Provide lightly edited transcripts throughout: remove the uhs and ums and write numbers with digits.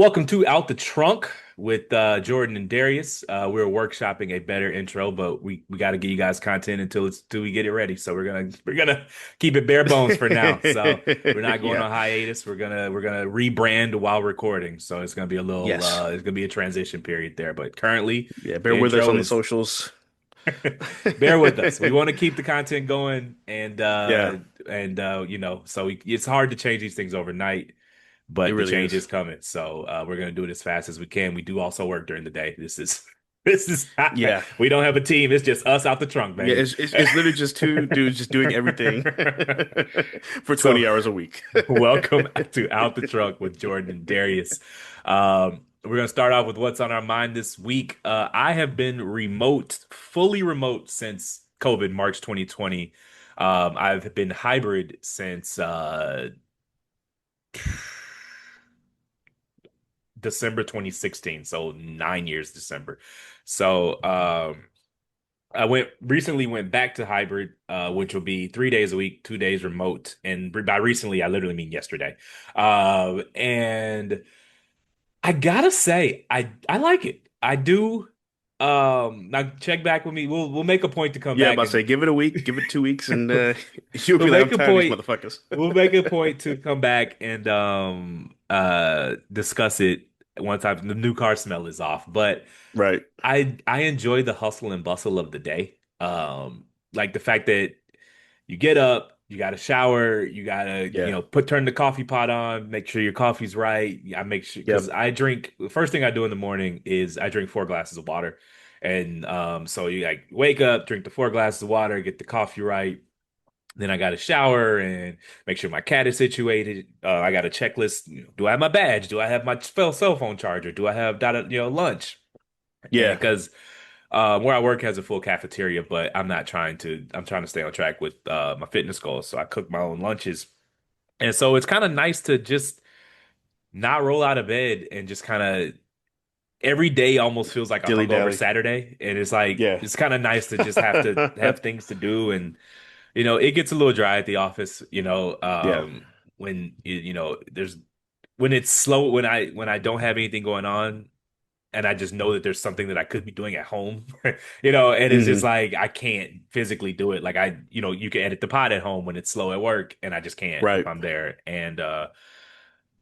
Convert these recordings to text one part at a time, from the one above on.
Welcome to Out the Trunk with Jordan and Darius. We're workshopping a better intro, but we got to get you guys content until we get it ready. So we're gonna keep it bare bones for now. So we're not going Yeah. on hiatus. We're gonna rebrand while recording. So it's gonna be Yes. it's gonna be a transition period there. But currently Yeah. Bear the with us intro on the is socials. bear with us. We want to keep the content going Yeah. it's hard to change these things overnight, It but the really change is. is coming. So we're gonna do it as fast as we can. We do also work during the day. This is this is Yeah. we don't have a team. It's just us out the trunk, Yeah. baby. It's literally just two dudes just doing everything for So 20 hours a week. welcome to Out the Trunk with Jordan and Darius. We're gonna start off with what's on our mind this week. I have been fully remote since COVID, March 2020. I've been hybrid since December 2016, so 9 years December. So I went back to hybrid, which will be 3 days a week, 2 days remote. And by recently, I literally mean yesterday. And I gotta say, I like it. I do. Now check back with me. We'll make a point to come Yeah, I'm back about to say, and give it a week, give it 2 weeks, and you'll we'll be like, make I'm a tired of these point. motherfuckers. We'll make a point to come back and discuss it once the new car smell is off. But Right. I enjoy the hustle and bustle of the day. Like the fact that you get up, you got to shower, you got to, Yeah. turn the coffee pot on, make sure your coffee's right. I make sure because Yep. the first thing I do in the morning is I drink 4 glasses of water. And so you like wake up, drink the 4 glasses of water, get the coffee right. Then I got to shower and make sure my cat is situated. I got a checklist. Do I have my badge? Do I have my cell phone charger? Do I have data, lunch? And Yeah. because where I work has a full cafeteria, but I'm trying to stay on track with my fitness goals. So I cook my own lunches. And so it's kind of nice to just not roll out of bed and just kind of every day almost feels like a Dilly hungover dally. Saturday. And it's like, Yeah. it's kind of nice to just have to have things to do. And, it gets a little dry at the office, Yeah. when, when it's slow, when I don't have anything going on and I just know that there's something that I could be doing at home, and it's just Hmm. like I can't physically do it. Like you can edit the pod at home when it's slow at work, and I just can't if Right. I'm there. And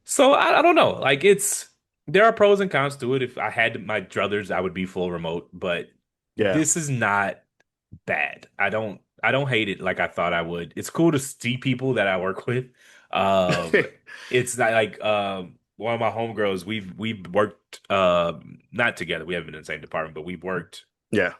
so I don't know. Like there are pros and cons to it. If I had my druthers, I would be full remote, but Yeah. this is not bad. I don't hate it like I thought I would. It's cool to see people that I work with. Um, it's not like one of my homegirls, we've worked not together. We haven't been in the same department, but we've worked, Yeah.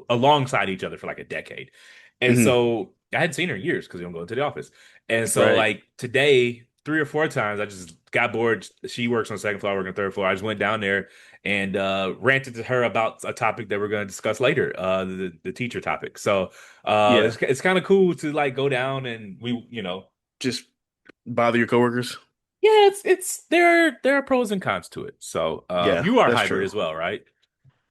alongside each other for like a decade. And Hmm. so I hadn't seen her in years because we don't go into the office. And so Right. like today, 3 or 4 times, I just got bored. She works on the second floor, I work on the third floor. I just went down there and ranted to her about a topic that we're going to discuss later, the teacher topic. So Yeah. it's kind of cool to like go down and Just bother your coworkers. yeah, it's there are pros and cons to it. So Yeah, you are that's hybrid true. as well, right?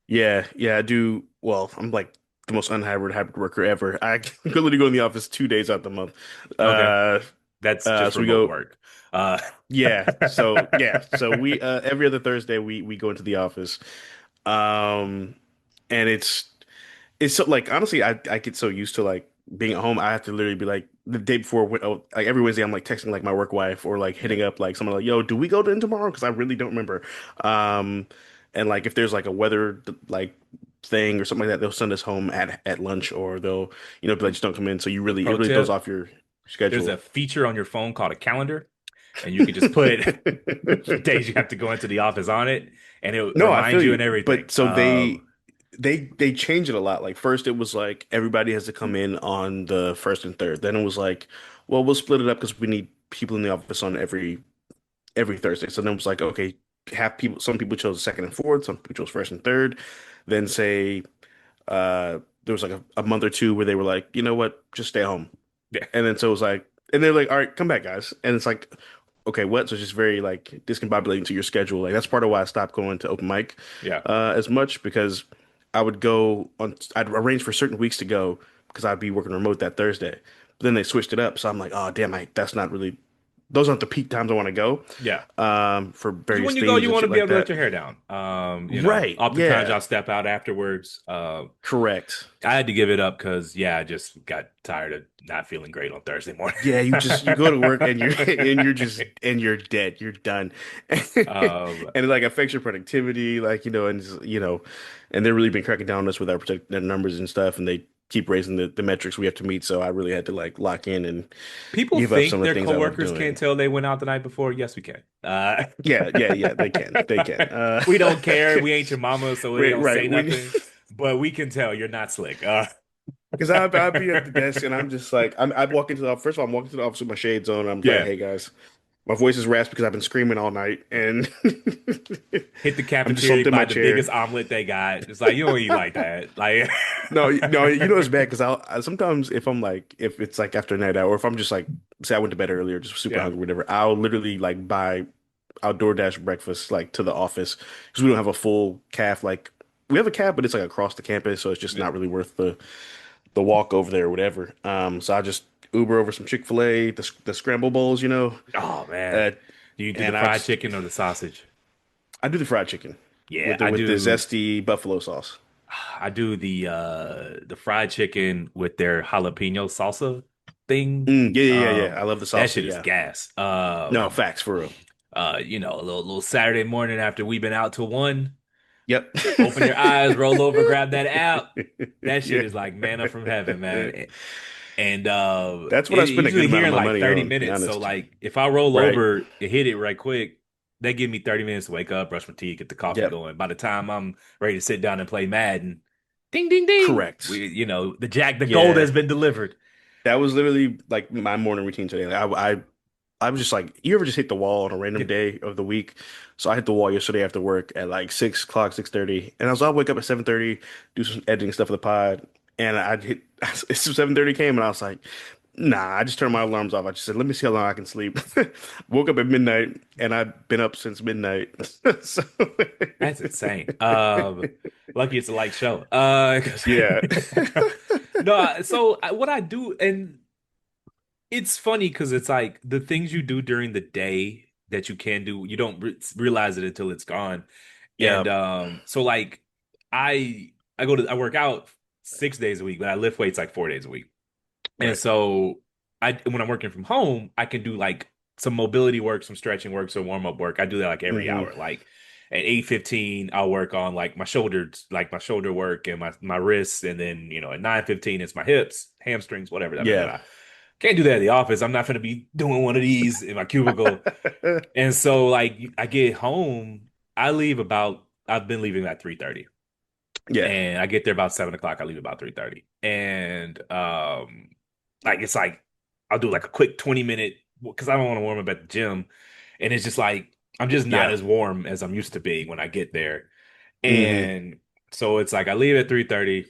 Yeah, yeah, I do. Well, I'm like the most hybrid worker ever. I can literally go in the office 2 days out the month. Okay, Uh, that's just so we remote go. work. Uh, So we every other Thursday we go into the office. Um, and it's so like honestly, I get so used to like being at home. I have to literally be like the day before, like every Wednesday, I'm like texting like my work wife or like yeah. hitting up like someone like, "Yo, do we go to in tomorrow?" Because I really don't remember. Um, and like if there's like a weather like thing or something like that, they'll send us home at lunch or they'll be like, just don't come in. So it Pro really throws tip. off your There's schedule. a feature on your phone called a calendar, and you can just put days you have to go into the office on it, and it No, I feel reminds you and you. everything. But so they change it a lot. Like first it was like everybody has to come in on the first and third. Then it was like, well, we'll split it up because we need people in the office on every Thursday. So then it was like, okay, have people some people chose second and fourth, some people chose first and third. Then say there was like a month or two where they were like, you know what, just stay home. Yeah, And then so it was like and they're like, all right, come back, guys. And it's like, okay, what? So it's just very like discombobulating to your schedule. Like that's part of why I stopped going to open mic yeah. as much because I'd arrange for certain weeks to go because I'd be working remote that Thursday. But then they switched it up, so I'm like, oh damn, that's not really. those aren't the peak times I want to go. Yeah. For Because various when you go, things you and want to shit be like able to let that. your hair down. Right. Oftentimes Yeah. I'll step out afterwards. Correct. I had to give it up because yeah, I just got tired of not feeling great on Thursday morning. Yeah, you go to work and you're and you're dead. You're done. Um, And it like affects your productivity, like and they've really been cracking down on us with our protect their numbers and stuff, and they keep raising the metrics we have to meet. So I really had to like lock in and People give up some think of the their things I love coworkers can't doing. tell they went out the night before. Yes, we can. Yeah, yeah, yeah, they can. They can. We don't care. We ain't your mama, so they Right, don't say right. nothing. But we can tell you're not slick. Because I'd be at the desk and I'm just like I'd walk into the office. First of all, I'm walking to the office with my shades on. And I'm like, Yeah. hey guys, my voice is raspy because I've been screaming all night, and Hit the I'm just cafeteria, slumped in buy my the chair. biggest omelet they got. It's like you don't eat like that. Like No, no, it's bad because sometimes if I'm like if it's like after a night out or if I'm just like say I went to bed earlier, just super yeah. hungry, whatever, I'll literally like buy I'll DoorDash breakfast like to the office because we don't have a full calf. Like we have a calf, but it's like across the campus, so it's just Yeah. not really worth the walk over there or whatever. So I just Uber over some Chick-fil-A, the scramble bowls, Oh man. uh, Do you do the and I fried just chicken or the sausage? I do the fried chicken Yeah, I with the do. zesty buffalo sauce. I do the fried chicken with their jalapeno salsa thing. Yeah, yeah, yeah, yeah. I love the That salsa. shit is Yeah, gas. no facts for real. A little Saturday morning after we've been out till 1, Yep. open your eyes, roll over, grab that app. That shit Yeah. is like manna from heaven, man. And That's what I it spend a good usually amount here of in my like money 30 on, to be minutes. So honest. like if I roll Right. over and hit it right quick, they give me 30 minutes to wake up, brush my teeth, get the coffee Yep. going. By the time I'm ready to sit down and play Madden, ding ding ding. Correct. The gold Yeah. has been delivered. That was literally like my morning routine today. I was just like, you ever just hit the wall on a random Yeah. day of the week? So I hit the wall yesterday after work at like 6 o'clock, 6:30. And I'll wake up at 7:30, do some editing stuff for the pod. And I'd hit 7:30 came and I was like, nah, I just turned my alarms off. I just said, let me see how long I can sleep. Woke up at midnight and I've been up since midnight. So That's insane. Lucky it's a light show. yeah. No, so what I do, and it's funny because it's like the things you do during the day that you can do, you don't realize it until it's gone. Yeah. And so like I work out 6 days a week, but I lift weights like 4 days a week. And Right. so I when I'm working from home, I can do like some mobility work, some stretching work, some warm up work. I do that like every Hmm. hour. Like at 8:15, I'll work on like my shoulders, like my shoulder work and my wrists, and then at 9:15 it's my hips, hamstrings, whatever. Da, da, da, Yeah. da. Can't do that at the office. I'm not going to be doing one of these in my cubicle. And so like I get home, I've been leaving at 3:30. Yeah. And I get there about 7 o'clock. I leave about 3:30. And like it's like I'll do like a quick 20-minute because I don't want to warm up at the gym. And it's just like I'm just not Yeah. as warm as I'm used to being when I get there. Hmm. And so it's like I leave at 3:30.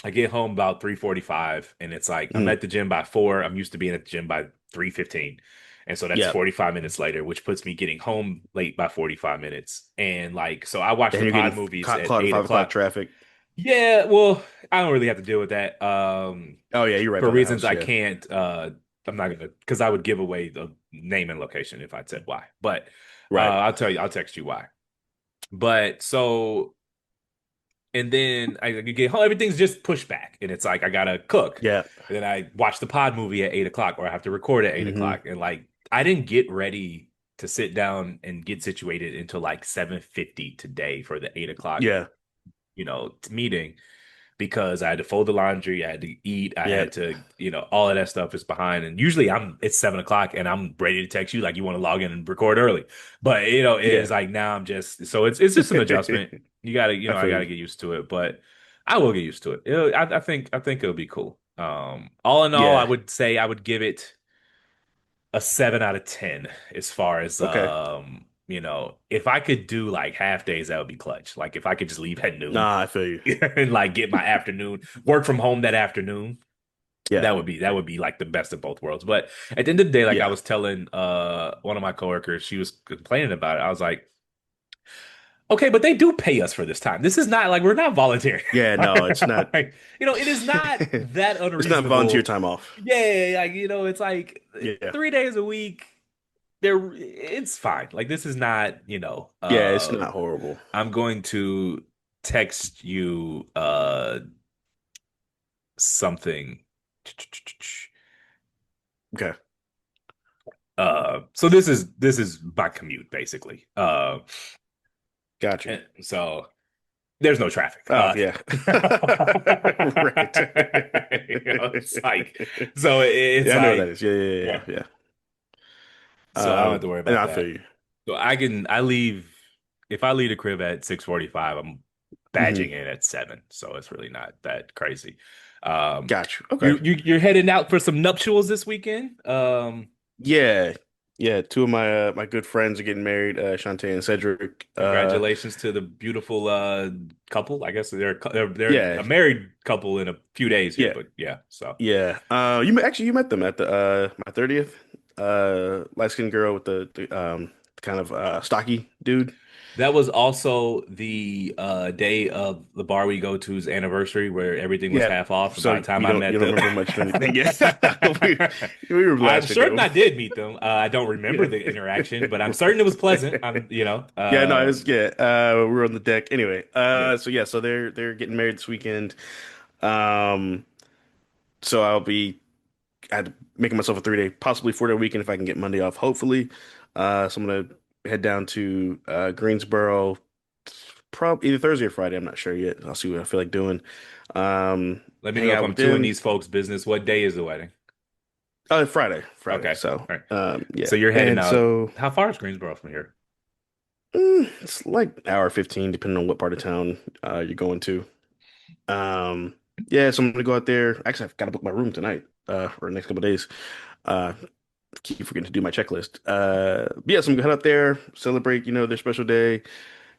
I get home about 3:45, and it's like I'm Hmm. at the gym by 4. I'm used to being at the gym by 3:15. And so that's Yeah. 45 minutes later, which puts me getting home late by 45 minutes. And like, so I watch Then the you're pod getting movies caught at caught at 8 5 o'clock o'clock. traffic. Yeah, well, I don't really have to deal with that. Oh yeah, you're right For by the reasons house. I Yeah. can't, I'm not gonna, because I would give away the name and location if I said why. But Right. I'll text you why. But so, and then I get home, everything's just pushed back, and it's like I gotta cook. Yeah. And then I watch the pod movie at 8 o'clock, or I have to record at eight Hmm. o'clock, and like I didn't get ready to sit down and get situated until like 7:50 today for the 8 o'clock, Yeah. meeting because I had to fold the laundry, I had to eat, I Yeah. had to, all of that stuff is behind. And usually it's 7 o'clock and I'm ready to text you like you want to log in and record early. But it's Yeah. like now I'm just so it's just an adjustment. You gotta, I I feel gotta you. get used to it, but I will get used to it. I think it'll be cool. All in all, I Yeah. would say I would give it a 7 out of 10 as far as Okay. if I could do like half days, that would be clutch. Like if I could just leave at noon Nah, I feel you. and like get my afternoon work from home that afternoon, Yeah. that would be like the best of both worlds. But at the end of the day, like I Yeah. was telling one of my coworkers, she was complaining about it. I was like, okay, but they do pay us for this time. This is not like we're not volunteering. Yeah, no, it's not Like, it is not that it's not volunteer unreasonable. time off. Yeah, like it's like Yeah. 3 days a week. it's fine. Like this is not, Yeah, it's not horrible. I'm going to text you something. Okay, So this is my commute basically. got you. And so there's no traffic. Oh yeah, right. It's like so it's Yeah, I know what that like is. Yeah, yeah, yeah, yeah. yeah. So I don't have to worry And about I feel that. you. So I leave if I leave the crib at 6:45, I'm badging Hmm. in at 7. So it's really not that crazy. Um Got you. Okay. you're heading out for some nuptials this weekend. Yeah, yeah. Two of my good friends are getting married, Shantae and Cedric. Congratulations to the beautiful couple. I guess they're Yeah, a married couple in a few days here, yeah, but yeah. So yeah. Actually you met them at the my 30th. Light skinned girl with the kind of stocky dude. that was also the day of the bar we go to's anniversary where everything was Yeah. half off. And by So the time I met you don't them, remember much of anything. Yeah. we, we were I'm blessed to certain go. I did meet them. I don't remember Yeah. the interaction, but I'm certain it was pleasant. Yeah, no, it's yeah. We were on the deck anyway. Yeah. So yeah, so they're getting married this weekend. Um, so I had to making myself a 3 day, possibly 4 day weekend if I can get Monday off, hopefully. So I'm gonna head down to Greensboro, probably either Thursday or Friday. I'm not sure yet. I'll see what I feel like doing. Let me Hang know if out I'm with doing them. these folks' business. What day is the wedding? Friday. Okay. So, All right. yeah, So you're heading and out. so How far is Greensboro from here? it's like hour 15, depending on what part of town you're going to. Um, yeah, so I'm gonna go out there. Actually, I've got to book my room tonight, or the next couple of days. Uh, Keep forgetting to do my checklist. But yeah, so I'm gonna head up there, celebrate, their special day,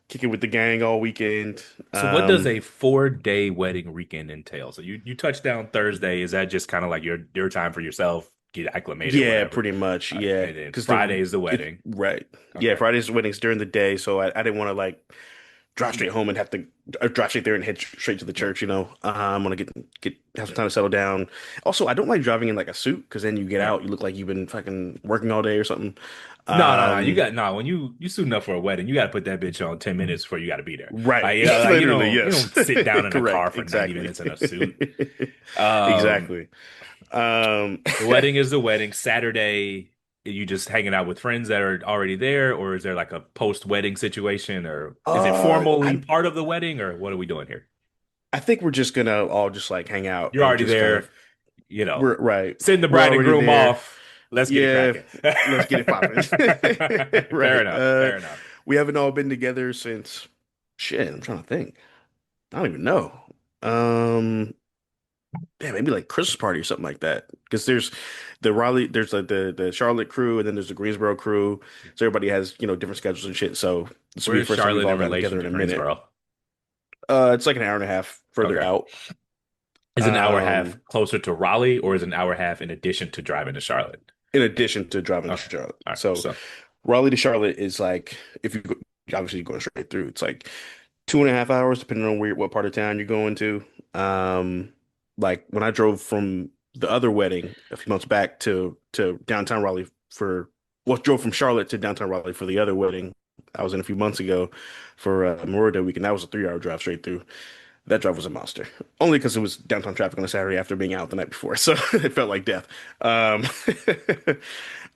kick it with the gang all weekend. So what does a 4-day wedding weekend entail? So you touch down Thursday. Is that just kind of like your time for yourself, get acclimated, Yeah, whatever? pretty much. All right. Yeah, And then because Friday is the it's wedding. right. Yeah, Okay. Friday's weddings during the day, so I didn't want to like drive straight home and have to drive straight there and head straight to the Right. church. I'm gonna get have some time to settle down. Also, I don't like driving in like a suit because then you get Right. out, you look like you've been fucking working all day or something. No, no, no. You Um, got no. When you suiting up for a wedding, you got to put that bitch on 10 minutes before you got to be there. right, Like literally, you yes, don't sit down in a car correct, for 90 exactly, minutes in a suit. Um, exactly. Um, the wedding is the wedding. Saturday, you just hanging out with friends that are already there, or is there like a post-wedding situation, or is it formally I part of the wedding, or what are we doing here? I think we're just gonna all just like hang out You're and already just kind of there, you know, we're right. send the We're bride and already groom there. off. Let's get it Yeah, cracking. let's get it popping. Fair Right. enough. Fair enough. We haven't all been together since shit, I'm trying to think. I don't even know. Um, yeah, maybe like Christmas party or something like that. Because there's like the Charlotte crew and then there's the Greensboro crew. So everybody has, different schedules and shit. So this will be the Where's first time we've Charlotte all in gotten relation together in to a minute. Greensboro? It's like an hour and a half further Okay. out. Is an hour and a half Um, closer to Raleigh, or is an hour and a half in addition to driving to Charlotte? in addition to driving to Okay. Charlotte. All right. So So Raleigh to Charlotte is like if you go, obviously you're going straight through. It's like 2.5 hours depending on what part of town you're going to. Um, like when I drove from the other wedding a few months back to downtown Raleigh drove from Charlotte to downtown Raleigh for the other wedding I was in a few months ago for Memorial Day weekend. That was a 3 hour drive straight through. That drive was a monster. Only because it was downtown traffic on a Saturday after being out the night before, so it felt like death. Um,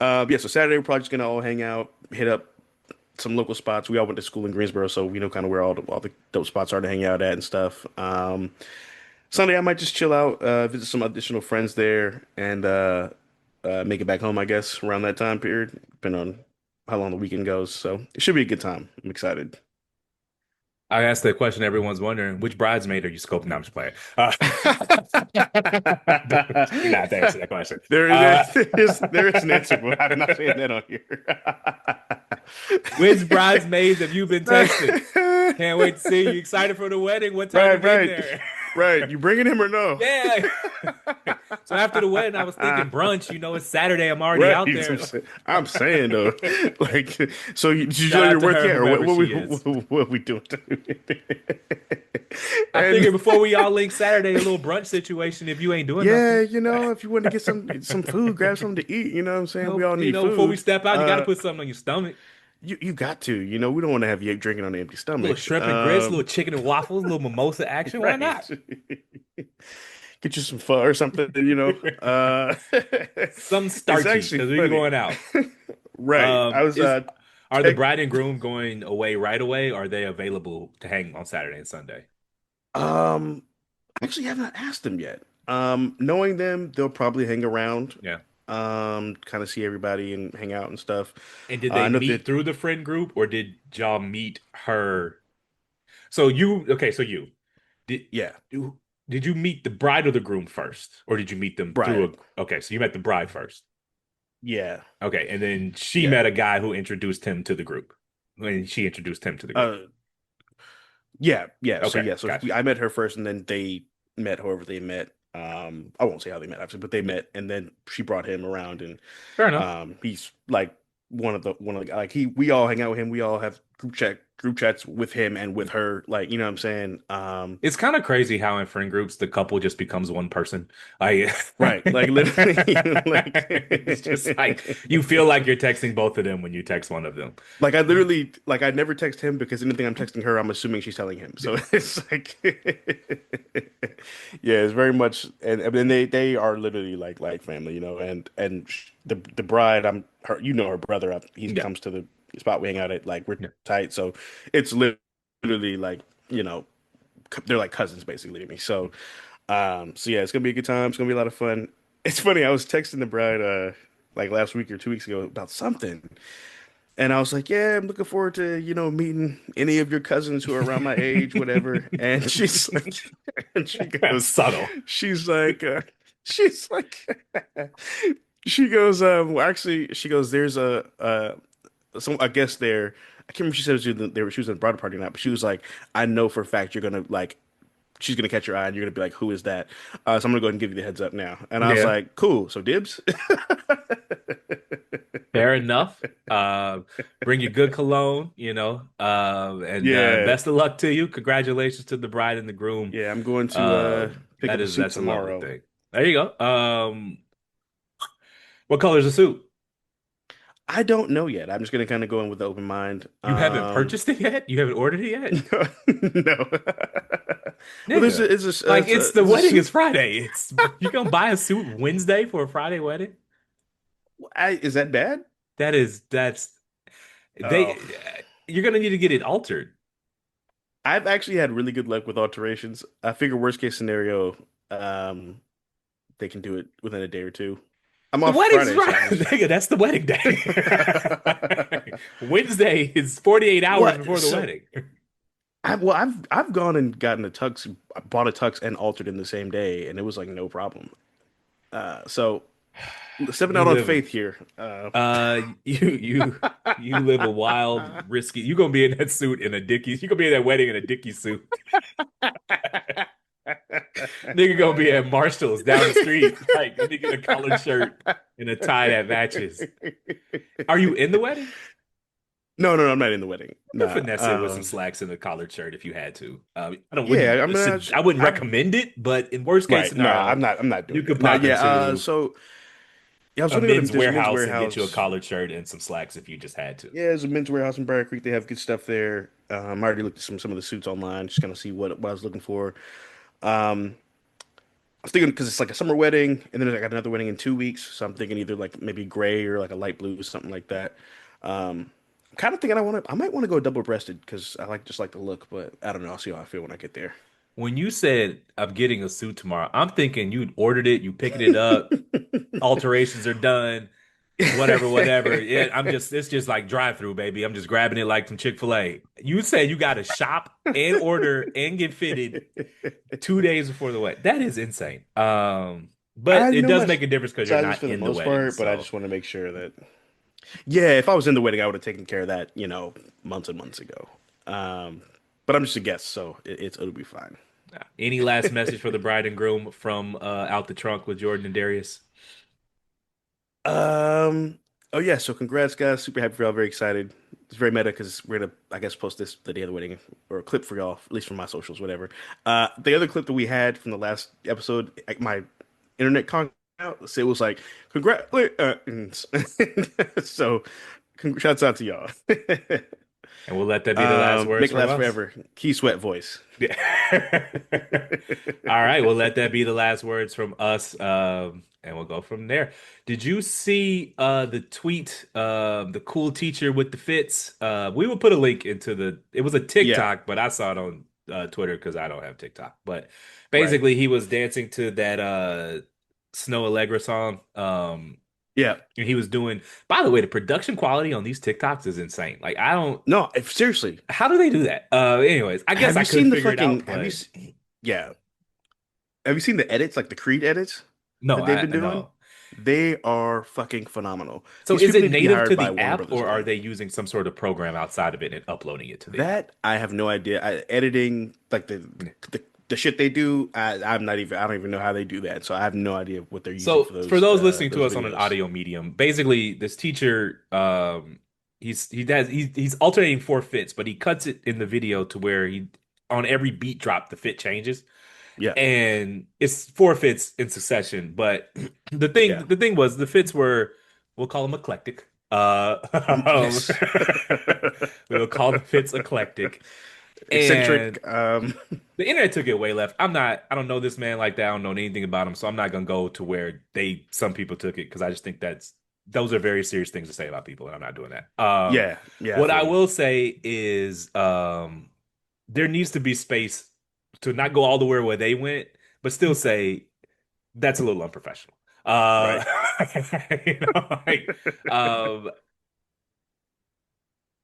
yeah, so Saturday we're probably just gonna all hang out, hit up some local spots. We all went to school in Greensboro, so we know kind of where all the dope spots are to hang out at and stuff. Sunday I might just chill out, visit some additional friends there, and make it back home, I guess, around that time period, depending on how long the weekend goes. So it should be a good time. I'm excited. I asked the question everyone's wondering, which bridesmaid are you scoping? No, I'm just playing. You're not to answer that question. There is an answer, but I'm not saying that on here. Which bridesmaids have you been texting? Can't wait to see you. Excited for the wedding? What time you Right, getting right, there? right. You bringing him or no? Yeah. So after the wedding, I was thinking brunch. You know, it's Saturday. I'm already Right. out there. I'm saying though, like, so did you Shout tell out your to work her, yet, or whomever what she is. what we doing? I And figured before we all link Saturday, a little brunch situation. If you ain't doing yeah, nothing, if you want to get some food, grab something to eat. You know what I'm saying? We all need before we food. step out, you got to put something on your stomach. You got to. We don't want to have you drinking on an empty A little stomach. shrimp and grits, a little chicken and waffles, a little mimosa action. Why Right. not? Get you some pho or something. Something It's starchy actually because we're funny. going out. Right. I was Is are the tech bride and groom going away right away? Or are they available to hang on Saturday and Sunday? um actually have not asked them yet. Knowing them, they'll probably hang around, Yeah. kind of see everybody and hang out and stuff. And did I they know meet that through the friend group or did y'all meet her? So you, okay, so you did yeah, you did you meet the bride or the groom first? Or did you meet them Bride. through okay, so you met the bride first. Yeah. Okay, and then she Yeah. met a guy who introduced him to the group. When she introduced him to the group. Uh yeah, yeah. So Okay, yeah, so gotcha. I met her first and then they met however they met. I won't say how they met obviously, but they Yeah, met and then she brought him around and fair enough. he's like one of the like he we all hang out with him. We all have group chats with him and with her, like, you know what I'm saying? It's kind of crazy how in friend groups the couple just becomes one person. Like Right, like literally it's just like you feel like you're texting both of them when you text one of them. like I literally like I never text him because anything I'm texting her, I'm assuming she's telling him. So it's like yeah, it's very much and then they are literally like family, the bride, I'm her, her brother up. He Yeah. comes to the spot we hang out at, like we're Yeah. tight. So it's literally like, they're like cousins basically to me. So yeah, it's gonna be a good time. It's gonna be a lot of fun. It's funny, I was texting the bride like last week or 2 weeks ago about something. And I was like, yeah, I'm looking forward to, meeting any of your cousins who are around my age, whatever. And she's like, and Subtle. she's like, she's like, she goes, well, actually, she goes, there's some, I guess there, I can't remember if she said she was in the bridal party or not, but she was like, I know for a fact you're gonna like, she's gonna catch your eye and you're gonna be like, who is that? So I'm gonna go ahead and give you the heads up now. And I was Yeah. like, cool. So dibs. Fair enough. Bring you good cologne, and Yeah. best of luck to you. Congratulations to the bride and the groom. Yeah, I'm going to pick That up a is suit that's a lovely tomorrow. thing. There you go. What color is the suit? I don't know yet. I'm just gonna kind of go in with an open mind. You haven't purchased it yet? You haven't ordered it yet? No. Well, Nigga. Like it's the there's a wedding suit. is Friday. It's you gonna buy a suit Wednesday for a Friday wedding? Is that bad? That's Oh, they you're gonna need to get it altered. I've actually had really good luck with alterations. I figure worst case scenario, um, they can do it within a day or two. I'm The off wedding's Friday, right. so I'm just. Nigga, that's the wedding day. Wednesday is 48 hours What? before the So wedding. I've gone and gotten a tux, bought a tux and altered in the same day, and it was like no problem. So stepping You out on live faith here. you live a wild, risky. You're gonna be in that suit in a Dickies. You're gonna be in that wedding in a Dickies suit. Nigga gonna be at Marshall's down the street, like a nigga in a collared shirt and a tie that matches. Are you in the wedding? No, no, no, I'm not in the wedding. You could Nah. finesse it with some slacks and a collared shirt if you had to. I don't Yeah, I wouldn't I'm recommend it, but in worst case right. No, I'm scenario, not. I'm not you doing could that. Nah, pop yeah. into So yeah, I was a gonna go to men's there's a men's warehouse and get you a warehouse. collared shirt and some slacks if you just had to. Yeah, there's a men's warehouse in Briar Creek. They have good stuff there. I already looked at some of the suits online, just kind of see what I was looking for. Um, I was thinking because it's like a summer wedding, and then I got another wedding in 2 weeks, so I'm thinking either like maybe gray or like a light blue or something like that. I'm kind of thinking I might want to go double breasted because I like the look, but I don't know. I'll see how I feel when I get there. When you said I'm getting a suit tomorrow, I'm thinking you ordered it, you picking it up, alterations are done, whatever, whatever. Yeah, it's just like drive through, baby. I'm just grabbing it like some Chick-fil-A. You said you got to shop and order and get fitted 2 days before the wedding. That is insane. I But it know does my make a difference because you're sizes not for the in the most wedding. part, but I So just want to make sure that, yeah, if I was in the wedding, I would have taken care of that, months and months ago. Um, but I'm just a guest, so it'll be fine. Any last message for the bride and groom from out the trunk with Jordan and Darius? Um. Oh yeah. So congrats, guys. Super happy for y'all. Very excited. It's very meta because we're gonna, I guess, post this the day of the wedding or a clip for y'all, at least from my socials, whatever. The other clip that we had from the last episode, like my internet con out, so it was like congratulations. So, shouts out to y'all. And we'll let that be the last words Make it from last us. forever. Key Sweat voice. Yeah. All right, we'll let that be the last words from us, and we'll go from there. Did you see the tweet, the cool teacher with the fits? We will put a link into the. It was a Yeah. TikTok, but I saw it on Twitter because I don't have TikTok. But Right. basically, he was dancing to that Snow Allegra song. Yeah. And he was doing. By the way, the production quality on these TikToks is insane. Like I don't. No, if, seriously. How do they do that? Anyways, I guess Have I you couldn't seen the figure it fucking? out, but. Yeah. Have you seen the edits, like the Creed edits No, that they've I been doing? no. They are fucking phenomenal. So These is people it need to be native hired to by the Warner app, Brothers or are again. they using some sort of program outside of it and uploading it to the app? That I have no idea. Editing, like the shit they do, I'm not even. I don't even know how they do that. So I have no idea what they're using for So for those listening to those us on an videos. audio medium, basically this teacher, he's alternating four fits, but he cuts it in the video to where he on every beat drop the fit changes, Yeah, and it's four fits in succession. But yeah, the thing was the fits were we'll call them eclectic. yes. We'll call the fits eclectic. And Eccentric. the internet took it way left. I don't know this man like that. I don't know anything about him. So I'm not gonna go to where some people took it because I just think those are very serious things to say about people, and I'm not doing that. Yeah, yeah. I What feel I you. will say is, there needs to be space to not go all the way where they went, but still say that's a little unprofessional. Uh, Right. like, um,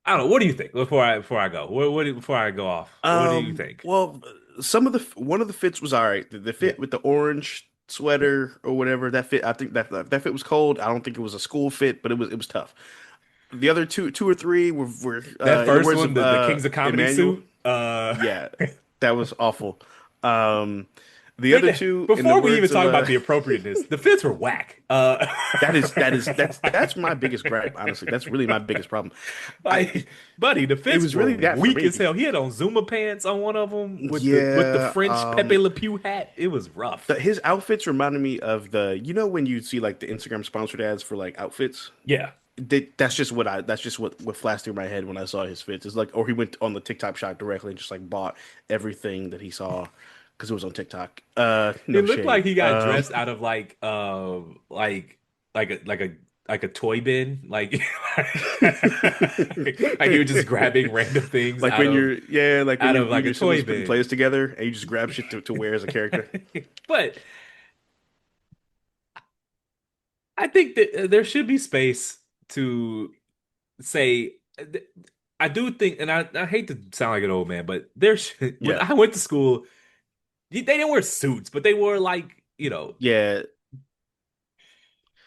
I don't know. What do you think before I go? Before I go off? What do you think? Well, some of the one of the fits was all right. The Yeah. fit with the orange sweater or whatever, that fit, I think that fit was cold. I don't think it was a school fit, but it was tough. The other two or three were That in the first words one, of the Kings of Comedy Emmanuel, suit. yeah, that was awful. Um, the other They two, in the before we even words of talk about the appropriateness, the fits were whack. that's my biggest gripe, honestly. That's really my biggest problem. I Like, buddy, the It fits was were really that for weak as me. hell. He had on Zuma pants on one of them with the Yeah, French Pepe Le Pew hat. It was rough. his outfits reminded me of when you see like the Instagram sponsored ads for like outfits. Yeah. That's just what flashed through my head when I saw his fits. It's like, or he went on the TikTok shop directly and just like bought everything that he saw because it was on TikTok. It No looked like shade. he got dressed out of like a toy bin. Like he was just grabbing random things Like when you're, yeah, like when out of like a you toy someone's putting bin. players together and you just grab shit to wear as a character. But I think that there should be space to say. I do think, and I hate to sound like an old man, but when Yeah, I went to school, they didn't wear suits, but they wore like, yeah.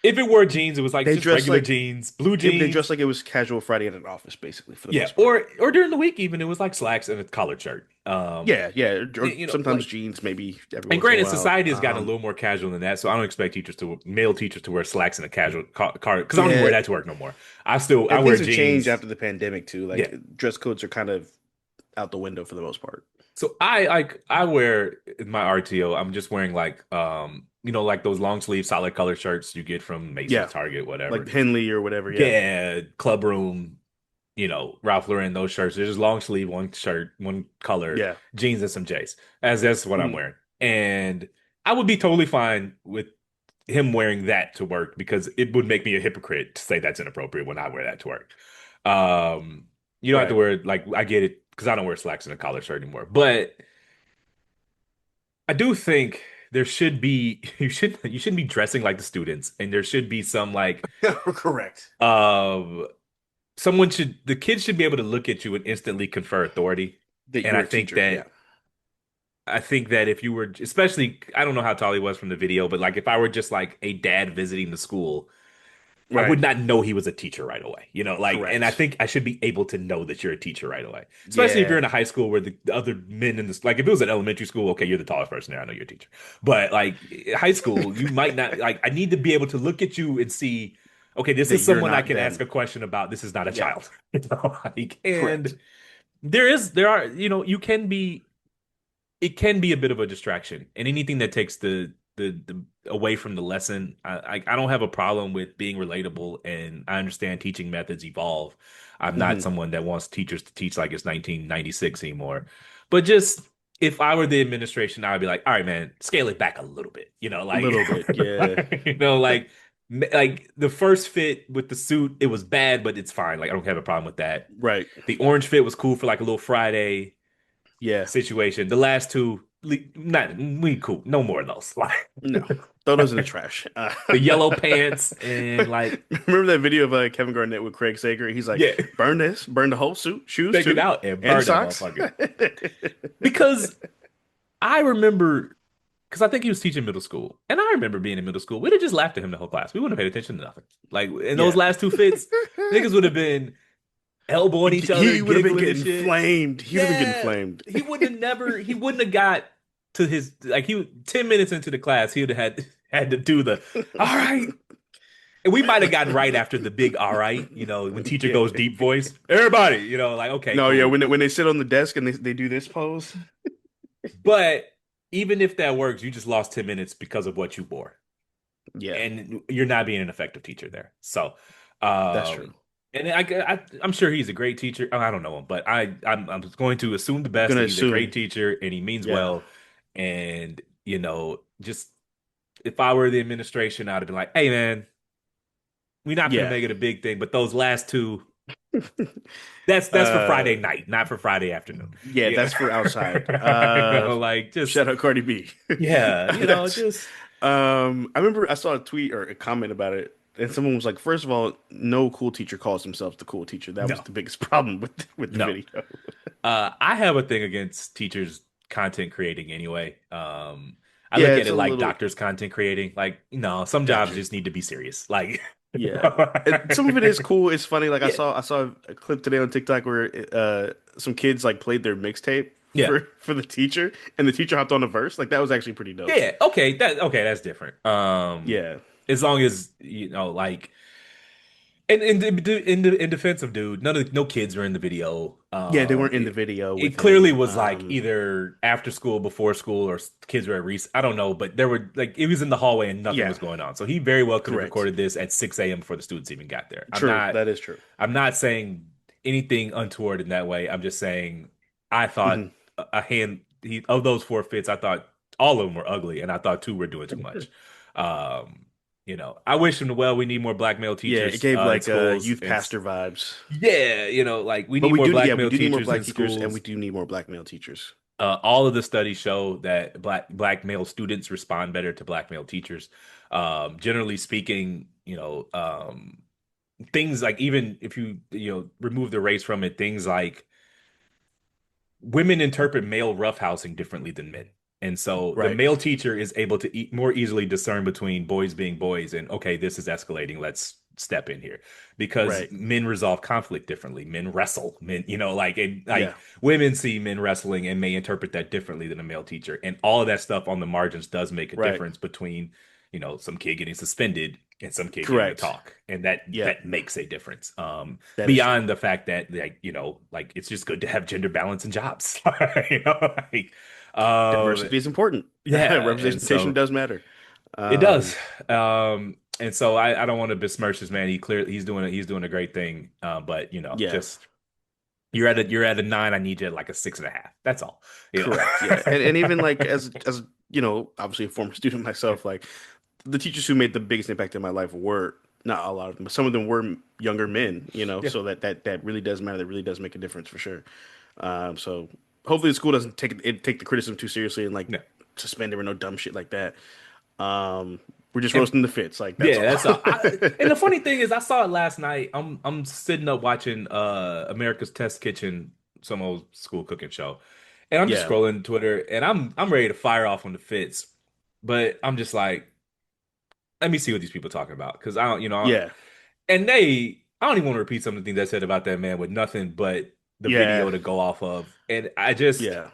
if it were jeans, it was like They just dress regular like jeans, blue they dress jeans. like it was casual Friday at an office, basically for the Yeah, most part. or during the week even it was like slacks and a collared shirt. Yeah, yeah, or sometimes Like, jeans, maybe every and once in a granted, while. society has gotten a little more casual than that, so I don't expect male teachers to wear slacks and a casual car because I don't even wear Yeah, that to work no more. I and wear things have changed jeans. after the pandemic too. Yeah. Like dress codes are kind of out the window for the most part. So I wear in my RTO, I'm just wearing like like those long sleeve solid color shirts you get from Macy's, Yeah, Target, like whatever. Henley or whatever. Yeah. Yeah, Club Room, Ralph Lauren, those shirts. They're just long sleeve, one shirt, one color, Yeah. jeans and some J's. As that's what I'm Mhm. wearing. And I would be totally fine with him wearing that to work because it would make me a hypocrite to say that's inappropriate when I wear that to work. You don't have to Right. wear like I get it because I don't wear slacks and a collar shirt anymore. But I do think there should be you shouldn't be dressing like the students, and there should be some like Correct. uh the kids should be able to look at you and instantly confer authority. That And you're a teacher. Yeah. I think that if you were especially I don't know how tall he was from the video, but like if I were just like a dad visiting the school, I would Right. not know he was a teacher right away. Like, and I Correct. think I should be able to know that you're a teacher right away, especially if you're Yeah. in a high school where the other men in this, like, if it was an elementary school, okay, you're the tallest person there. I know you're a teacher. But like high school, you might not, like, I need to be able to look at you and see, okay, this That is you're someone I not can ask them. a question about. This is not a Yeah. child. Like, Correct. and there are, you can be, it can be a bit of a distraction, and anything that takes the away from the lesson, I don't have a problem with being relatable, and I understand teaching methods evolve. I'm not Hmm. someone that wants teachers to teach like it's 1996 anymore, but just if I were the administration, I would be like, all right, man, scale it back a little bit, A like, little bit. Yeah. like the first fit with the suit, it was bad, but it's fine. Like, I don't have a problem with that. Right. The orange fit was cool for like a little Friday Yeah. situation. The last two, not we cool. No more of those. Like No. Throw those in the trash. the yellow pants and like, Remember that video of Kevin Garnett with Craig Sager? He's like, yeah, burn this, burn the whole suit, shoes take it too, out and and burn that socks. motherfucker. Because I remember, because I think he was teaching middle school, and I remember being in middle school. We'd have just laughed at him the whole class. We wouldn't have paid attention to nothing. Like in those Yeah. last two fits, niggas would have been elbowing each other, He would have been giggling and getting shit. flamed. He would have been getting Yeah, flamed. he wouldn't have got to his, like, 10 minutes into the class, he would have had to do the all right. And we might have gotten right after the big all right, when teacher Yeah. goes deep voice. Everybody, like, okay, No, yeah, cool. when they sit on the desk and they do this pose. But even if that works, you just lost 10 minutes because of what you wore. Yeah, And you're not being an effective teacher there. So, that's true. and I'm sure he's a great teacher. Oh, I don't know him, but I'm going to assume the best, Gonna that he's a great assume. teacher and he means Yeah. well. And, just if I were the administration, I'd have been like, hey, man, we're not going to Yeah. make it a big thing, but those last two, that's for Uh Friday night, not for Friday afternoon. yeah, Yeah. that's for outside. Like, just, Shout out Cardi B. yeah, That's just, I remember I saw a tweet or a comment about it, and someone was like, first of all, no cool teacher calls themselves the cool teacher. That was no, the biggest problem with the no. video. I have a thing against teachers content creating anyway. I Yeah, look at it's it a like little doctors content creating. Like, no, some jobs gotcha. just need to be serious. Like, Yeah. Some of it is cool. It's funny. Like I yeah, saw a clip today on TikTok where some kids like played their mixtape yeah, for the teacher, and the teacher hopped on a verse. Like that was actually pretty dope. yeah. Okay, that's different. Yeah. As long as like, and in defense of dude, no kids were in the video. Yeah, they weren't in the video It with clearly him. was like either after school, before school, or kids were at recess. I don't know, but there were, like, it was in the hallway and nothing Yeah, was going on. So he very well could have correct. recorded this at 6 a.m. before the students even got there. True. That is true. I'm not saying anything untoward in that way. I'm just saying I thought Hmm. of those four fits, I thought all of them were ugly, and I thought two were doing too much. Um, I wish him well. We need more black male Yeah, it teachers gave in like schools. youth pastor vibes. Yeah, like, we But need more yeah, black we male do need more teachers black in teachers, and we schools. do need more black male teachers. All of the studies show that black male students respond better to black male teachers. Generally speaking, things like, even if remove the race from it, things like women interpret male roughhousing differently than men. And so the Right. male teacher is able to more easily discern between boys being boys and, okay, this is escalating. Let's step in here, because Right. men resolve conflict differently. Men wrestle. Men, like Yeah. women see men wrestling and may interpret that differently than a male teacher. And all of that stuff on the margins does make a Right. difference between, some kid getting suspended and some kid getting to Correct. talk. And that Yeah. that makes a difference. That is true. Beyond the fact that, like it's just good to have gender balance in jobs. Like, Diversity is important. yeah, and Representation so does matter. it Um, does. And so I don't want to besmirch this man. He's doing a great thing. But yeah. just you're at a 9. I need you at like a 6.5. That's all. Correct. Yeah. And even like as obviously a former student myself, like the teachers who made the biggest impact in my life were not a lot of them, but some of them were younger men, Yeah. so that really does matter. That really does make a difference for sure. So hopefully the school doesn't take the criticism too seriously and like No. suspend him or no dumb shit like that. We're just roasting the fits, like that's Yeah, all. that's all. And the funny thing is, I saw it last night. I'm sitting up watching America's Test Kitchen, some old school cooking show, and I'm just Yeah. scrolling Twitter, and I'm ready to fire off on the fits, but I'm just like, let me see what these people are talking about, because I don't, Yeah. And they, I don't even want to repeat some of the things they said about that man with nothing but the Yeah, video to go off of. And I just, yeah.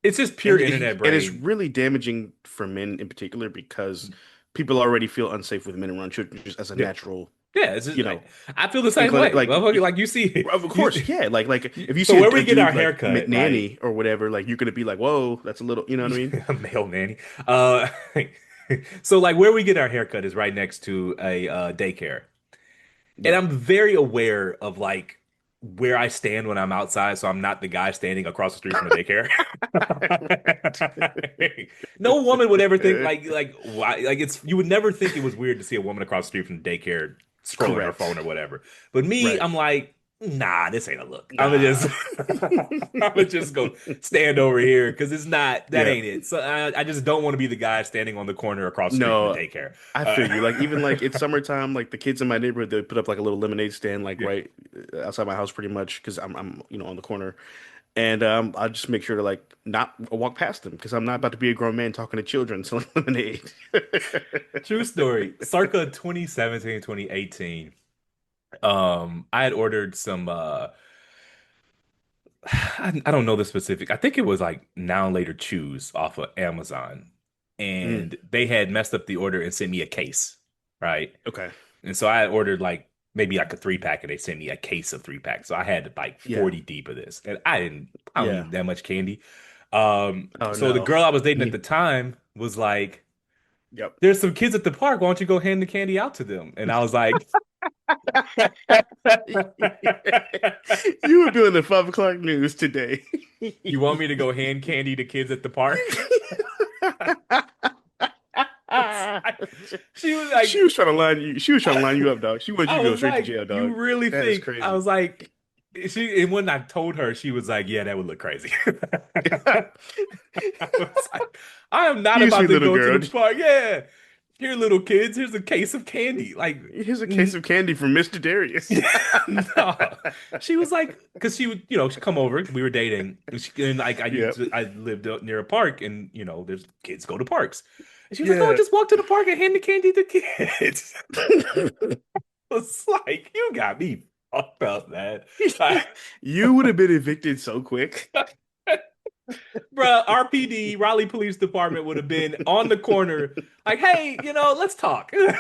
it's just pure And internet and it's brain. really damaging for men in particular because people already feel unsafe with men around children just as a Yeah. natural, Yeah. It's just, you know, I feel the same inclination. way. Motherfucker, like you see, Of you, course, yeah. Like if you so see where a we get our dude like haircut, like nanny or whatever, like you're gonna be like, whoa, that's a little, you know what I mean? a male nanny. Uh, so like where we get our haircut is right next to a daycare. And Yeah. I'm very aware of like where I stand when I'm outside, so I'm not the guy standing across the street from a daycare. No woman would ever think like why like it's you would never think it was weird to see a woman across the street from the daycare scrolling her phone Correct. or whatever. But me, Right. I'm like, nah, this ain't a look. I'm gonna just Nah. I'm gonna just go stand over here because it's not that Yeah. ain't it. So I just don't want to be the guy standing on the corner across the street from the No, daycare. I feel Uh, you. Like even like it's summertime, like the kids in my neighborhood, they put up like a little lemonade stand like yeah. right outside my house pretty much because I'm on the corner. And I just make sure to like not walk past them because I'm not about to be a grown man talking to children selling lemonade. True story. Circa 2017, 2018. I had ordered some I don't know the specific. I think it was like Now and Later Chews off of Amazon. Mm, And they had messed up the order and sent me a case, right? okay. And so I had ordered like maybe like a 3 pack and they sent me a case of 3 packs. So I had like Yeah. 40 deep of this. And I don't Yeah. eat that much candy. Oh So the no. girl I was dating at the Me. time was like, Yep. there's some kids at the park. Why don't you go hand the candy out to them? And I was like, You would be on the 5 o'clock news today. you want me to go hand candy to kids at the park? She was She like, was trying to line you. She was trying to line you up, dog. She wanted you I to go was straight to like, jail, you dog. really That is think? I crazy. was like, and when I told her, she was like, yeah, that would look crazy. I was like, I am not You about sweet to little go to the girl. park. Yeah, here, little kids, here's a case of candy. Like, Here's a case of candy from Mr. Darius. no. She was like, because she would, she'd come over. We were dating, and like Yep. I lived out near a park, and there's kids go to parks. And she was like, "Oh, Yeah. just walk to the park and hand the candy to kids." I was like, "You got me fucked up, man." Like, You would have been evicted so quick. bruh, RPD, Raleigh Police Department would have been on the corner, like, "Hey, let's talk, sir.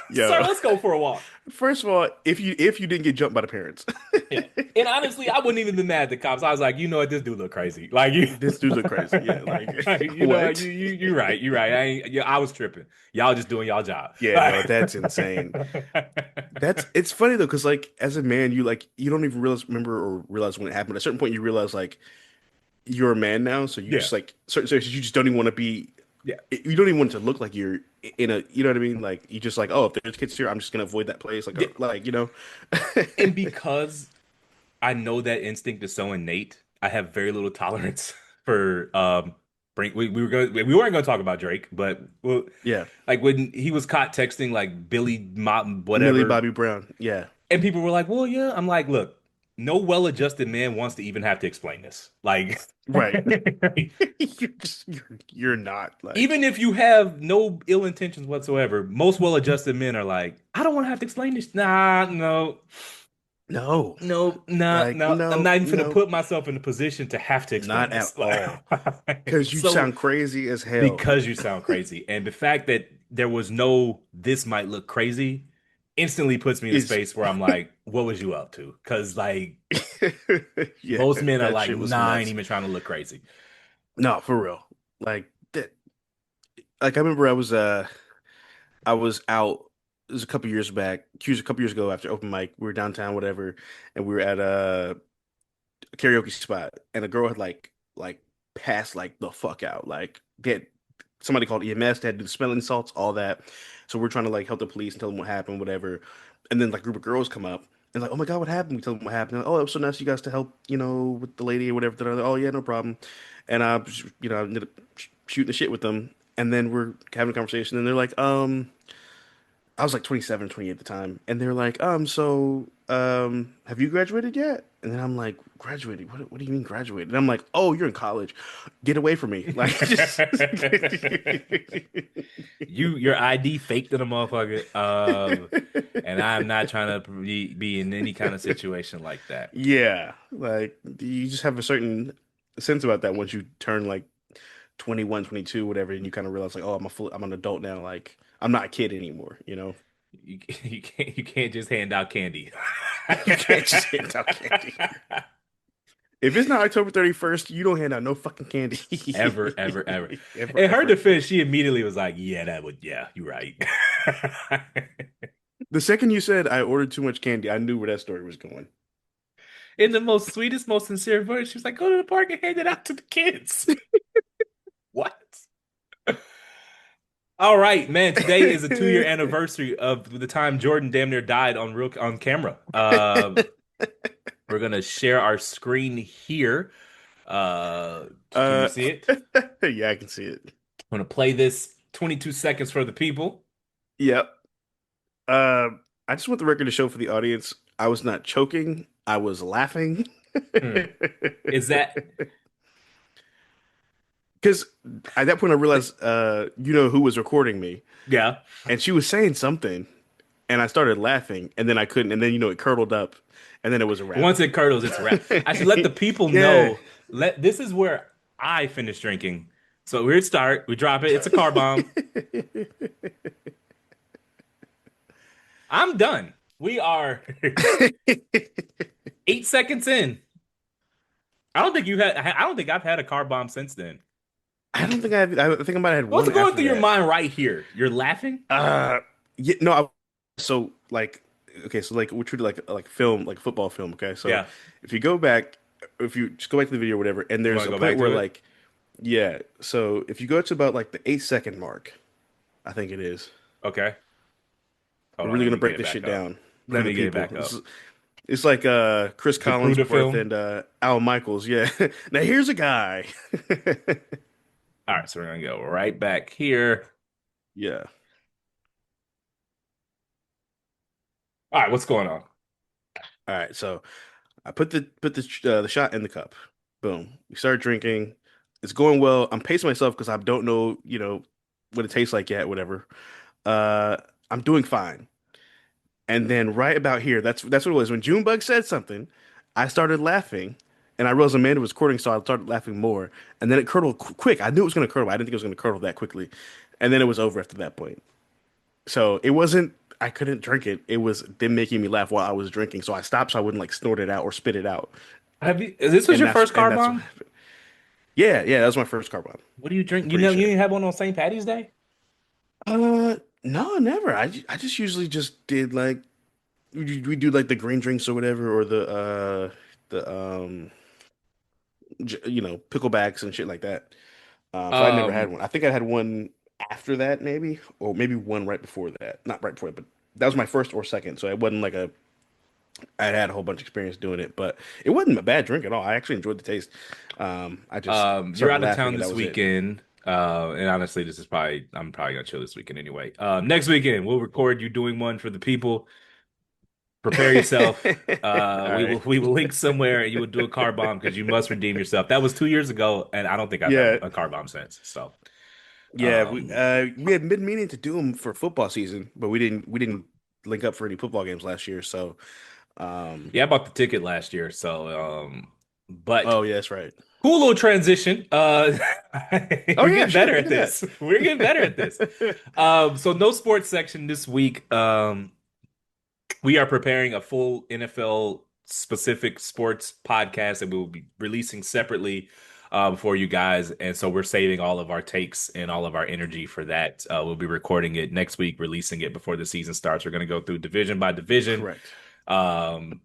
Yo. Let's go for a walk." First of all, if you didn't get jumped by the parents, Yeah. And honestly, I wouldn't even been mad at the cops. I was like, you know what, this dude look crazy. Like you, this dude look crazy. Yeah, like you what? you're right. You're right. I was tripping. Y'all just doing y'all job. Yeah, no, that's insane. It's funny though, because like as a man, you don't even remember or realize when it happened. At a certain point, you realize like you're a man now, so you Yeah. just like so you just don't even want to be. Yeah. You don't even want it to look like you're in a. You know what I mean? Like you just like, oh, if there's kids here, I'm just gonna avoid that place. Like Yeah. like you know. And because I know that instinct is so innate, I have very little tolerance for bring we weren't going to talk about Drake, but well, Yeah, like when he was caught texting like Billy Mott Millie whatever. Bobby Brown. Yeah, And people were like, well, yeah. I'm like, look, no well-adjusted man wants to even have to explain this. Like, right. You're not like even if you have no ill intentions whatsoever, most well-adjusted men are like, I don't want to have to explain this. Nah, no, no, no, nah, like no. I'm no, not even gonna no, put myself in a position to have to explain not at this. all. Because you So sound crazy as hell. because you sound crazy. And the fact that there was no this might look crazy instantly puts me in a Is space where I'm like, what was you up to? Because like yeah, most men are that like, shit was nah, I ain't nuts. even trying to look crazy. No, for real. Like that. Like I remember I was out. It was a couple years back. It was a couple years ago after open mic. We were downtown, whatever, and we were at a karaoke spot, and a girl had like passed like the fuck out. Like they had somebody called EMS. They had to do the smelling salts, all that. So we're trying to like help the police and tell them what happened, whatever. And then like a group of girls come up and like, oh my God, what happened? We tell them what happened. Like, oh, it was so nice of you guys to help, with the lady or whatever. They're like, oh yeah, no problem. And I ended up shooting the shit with them. And then we're having a conversation, and they're like, I was like 27, 28 at the time, and they're like, have you graduated yet? And then I'm like, graduated? What do you mean graduated? And I'm like, oh, you're in college. Get away from me. Like, just Your ID faked in a motherfucker. And I'm not trying to be in any kind of situation like that. yeah, like you just have a certain sense about that once you turn like 21, 22, whatever, and you kind of realize like, oh, I'm an adult now. Like, I'm not a kid anymore, you know? You can't just hand out candy. You can't just hand out candy. If it's not October 31st, you don't hand out no fucking candy. Ever, ever, ever. Ever, In her ever. defense, she immediately was like, "Yeah, yeah, you're right." The second you said I ordered too much candy, I knew where that story was going. In the most sweetest, most sincere voice, she was like, "Go to the park and hand it out to the kids." What? All right, man. Today is a 2 year anniversary of the time Jordan damn near died on camera. We're gonna share our screen here. Can you Uh, see it? yeah, I can see it. I'm gonna play this 22 seconds for the people. Yep. Uh, I just want the record to show for the audience, I was not choking. I was laughing. Hmm. Is that Because at that point I realized, you know who was recording me, yeah? and she was saying something, and I started laughing, and then I couldn't, and then it curdled up, and then it was a wrap. Once it curdles, it's a wrap. I should let the people Yeah. know. This is where I finish drinking. So we start, we drop it. It's a car bomb. I'm done. We are 8 seconds in. I don't think you had. I don't think I've had a car bomb since then. I don't think I think I might have had What's one going after through your that. mind right here? You're laughing. Uh, yeah, no, so like, okay, so like we treat it like film, like football film. Okay, so Yeah. if you go back, if you just go back to the video or whatever, and You want there's to a go point back where to it? like, yeah, so if you go to about like the 8 second mark, I think it is. Okay. Hold We're on. really Let gonna me get break it this shit back up. down for Let the me get it people. back up. It's like Chris Zapruder Collinsworth film. and Al Michaels. Yeah. Now here's a guy. All right, so we're gonna go right back here. Yeah. All right, what's going on? All right. So I put the shot in the cup. Boom. We start drinking. It's going well. I'm pacing myself because I don't know, what it tastes like yet, whatever. Uh, I'm doing fine. And then right about here, that's what it was. When Junebug said something, I started laughing, and I realized Amanda was recording, so I started laughing more. And then it curdled quick. I knew it was going to curdle. But I didn't think it was going to curdle that quickly. And then it was over after that point. So it wasn't. I couldn't drink it. It was them making me laugh while I was drinking. So I stopped so I wouldn't like snort it out or spit it out. This was And your that's first and car that's what bomb? happened. Yeah, yeah, that was my first car bomb. What do you drink? I'm You pretty know, you sure. didn't have one on St. Patty's Day? No, never. I just usually just did like we do like the green drinks or whatever, or the picklebacks and shit like that. So I never had Um, one. I think I had one after that, maybe, or maybe one right before that. Not right before that, but that was my first or second. So it wasn't like I had a whole bunch of experience doing it, but it wasn't a bad drink at all. I actually enjoyed the taste. I just you're started out of laughing, town and that this was it. weekend. And honestly, I'm probably gonna chill this weekend anyway. Next weekend we'll record you doing one for the people. Prepare yourself. All We right. will link somewhere and you will do a car bomb because you must redeem yourself. That was 2 years ago, and I don't think I've had Yeah, a car bomb since. So, yeah. We um, uh we had been meaning to do them for football season, but we didn't link up for any football games last year. So, yeah, I bought the ticket last year. But oh yeah, that's right. cool little transition. Oh We're yeah, getting sure, better we at can do that. this. We're getting better at this. So no sports section this week. We are preparing a full NFL specific sports podcast that we will be releasing separately for you guys. And so we're saving all of our takes and all of our energy for that. We'll be recording it next week, releasing it before the season starts. We're going to go through division by division, Correct. um,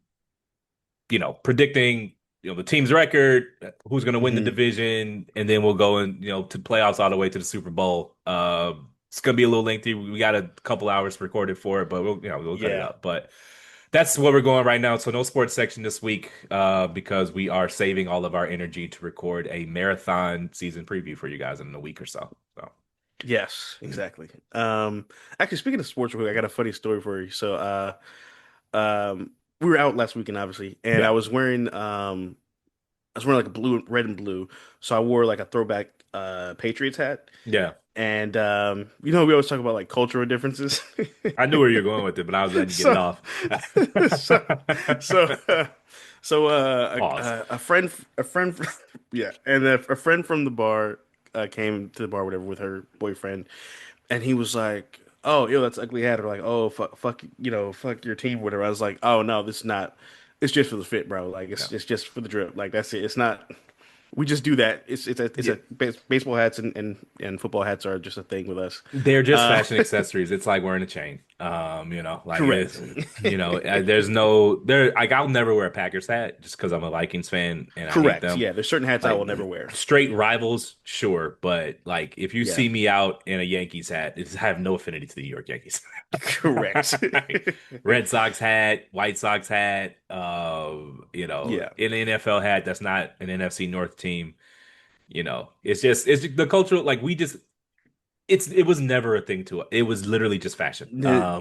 predicting the team's record, who's going to win the Hmm. division, and then we'll go and to playoffs all the way to the Super Bowl. It's going to be a little lengthy. We got a couple hours recorded for it, but we'll cut it Yeah. up. But that's where we're going right now. So no sports section this week because we are saving all of our energy to record a marathon season preview for you guys in a week or so. So Yes, exactly. Actually, speaking of sports, real quick, I got a funny story for you. So, um, we were out last weekend, obviously, and Yeah. I was wearing like a blue, red and blue, so I wore like a throwback Patriots hat. Yeah. And we always talk about like cultural differences. I knew where you were going with it, but I was letting you get it So, off. so, so, Pause. a friend, yeah, and a friend from the bar came to the bar, whatever, with her boyfriend, and he was like, "Oh, yo, that's ugly hat," or like, "Oh, fuck, fuck your team," whatever. I was like, "Oh no, this is not. It's just for the fit, bro. Like, Yeah. it's just for the drip. Like, that's it. It's not." We just do that. Yeah. Baseball hats and football hats are just a thing with us. They're just Uh, fashion accessories. It's like wearing a chain. Like correct. there's no there. Like I'll never wear a Packers hat just because I'm a Vikings fan and I hate Correct. them. Yeah, there's certain hats I Like will never wear. straight rivals, sure, but like if you Yeah, see me out in a Yankees hat, I have no affinity to the New York Yankees. correct. Red Sox hat, White Sox hat, Yeah. in an NFL hat that's not an NFC North team. It's the cultural like we just it was never a thing to it. It was literally just fashion.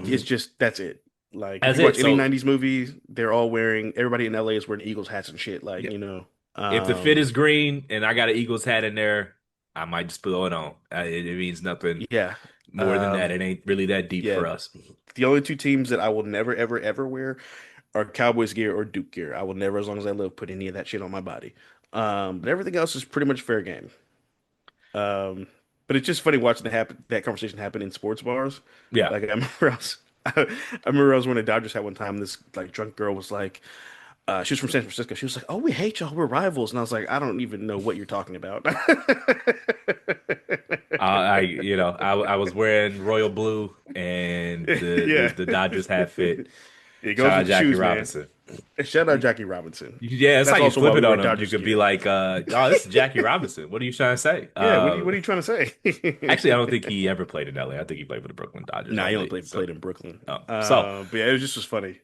It's just that's it. Like if That's you it. watch any So 90s movies, everybody in LA is wearing Eagles hats and shit. yeah, if the fit Um, is green and I got an Eagles hat in there, I might just throw it on. It means nothing yeah. more than that. Um, It ain't really that deep yeah. for us. The only two teams that I will never, ever, ever wear are Cowboys gear or Duke gear. I will never, as long as I live, put any of that shit on my body. But everything else is pretty much fair game. Um, but it's just funny watching that conversation happen in sports bars. Yeah. Like I remember I remember I was wearing a Dodgers hat one time. This like drunk girl was like, she was from San Francisco. She was like, "Oh, we hate y'all. We're rivals." And I was like, "I don't even know what you're talking about." I was wearing royal blue and Yeah, the Dodgers hat fit. it Shout goes out with the Jackie shoes, man. Robinson. Shout out Jackie Robinson. Yeah, it's That's how you also flip why we it wear on them. You Dodgers could be gear. like, "Oh, this is Jackie Robinson. What are you trying to say?" Yeah, what are you trying to say? Actually, I don't think he ever played in LA. I think he played for the Brooklyn Dodgers Nah, he only only. So, played in Brooklyn. oh, so But yeah, it was just was funny.